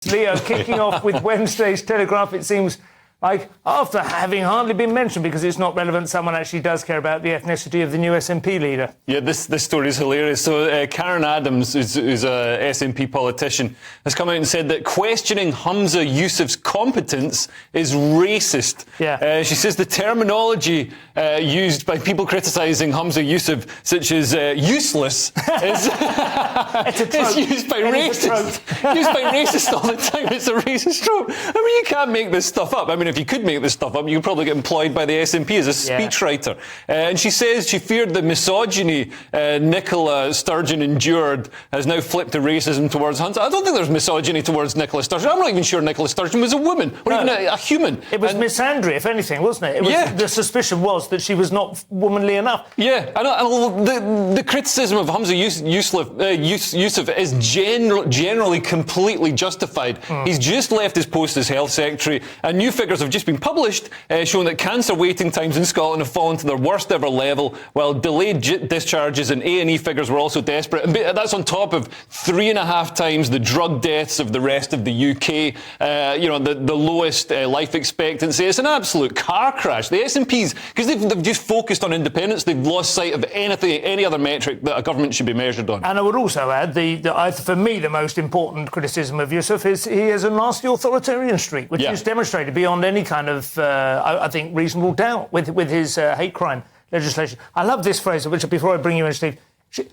Leo, kicking off with Wednesday's Telegraph, it seems like, after having hardly been mentioned because it's not relevant, someone actually does care about the ethnicity of the new SNP leader. Yeah, this story is hilarious. So Karen Adams, who's a SNP politician, has come out and said that questioning Humza Yousaf's competence is racist. Yeah. She says the terminology used by people criticising Humza Yousaf, such as useless, is used by racists. Used by racists all the time. It's a racist trope. I mean, you can't make this stuff up. I mean, if you could make this stuff up, you could probably get employed by the SNP as a speechwriter. And she says she feared the misogyny Nicola Sturgeon endured has now flipped to racism towards Humza. I don't think there's misogyny towards Nicola Sturgeon. I'm not even sure Nicola Sturgeon was a woman or even a human. It was misandry, if anything, wasn't it? The suspicion was that she was not womanly enough. Yeah, and the criticism of Humza Yousaf is generally completely justified. He's just left his post as health secretary, and new figures have just been published showing that cancer waiting times in Scotland have fallen to their worst ever level, while delayed discharges and A&E figures were also desperate. And that's on top of 3.5 times the drug deaths of the rest of the UK, the lowest life expectancy. It's an absolute car crash. The SNPs, because they've just focused on independence, they've lost sight of any other metric that a government should be measured on. And I would also add, for me, the most important criticism of Yousaf is he has a nasty authoritarian streak, which is demonstrated beyond any kind of, I think, reasonable doubt with his hate crime legislation. I love this phrase, which, before I bring you in, Steve,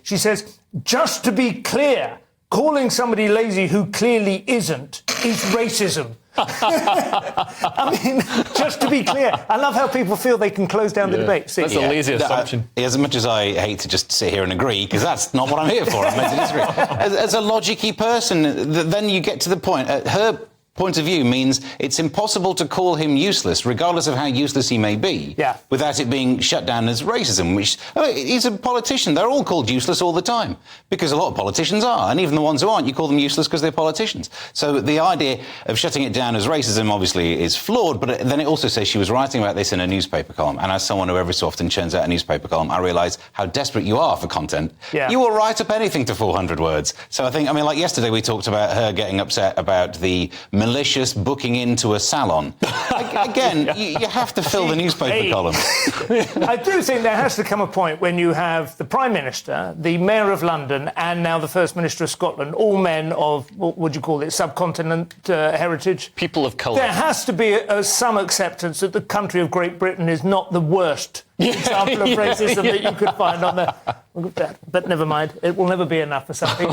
she says, just to be clear, calling somebody lazy who clearly isn't is racism. I mean, just to be clear, I love how people feel they can close down the debate. That's a lazy assumption. As much as I hate to just sit here and agree, because that's not what I'm here for, I'm meant to disagree. As a logic-y person, then you get to the point. Her point of view means it's impossible to call him useless, regardless of how useless he may be, without it being shut down as racism, which, he's a politician. They're all called useless all the time, because a lot of politicians are, and even the ones who aren't, you call them useless because they're politicians. So the idea of shutting it down as racism obviously is flawed, but then it also says she was writing about this in a newspaper column, and as someone who every so often churns out a newspaper column, I realise how desperate you are for content. You will write up anything to 400 words. So I think, like yesterday we talked about her getting upset about the malicious booking into a salon. Again, you have to fill the newspaper column. I do think there has to come a point when you have the Prime Minister, the Mayor of London, and now the First Minister of Scotland, all men of, what would you call it, subcontinent heritage. People of colour. There has to be some acceptance that the country of Great Britain is not the worst example of racism that you could find on there. But never mind, it will never be enough for some people.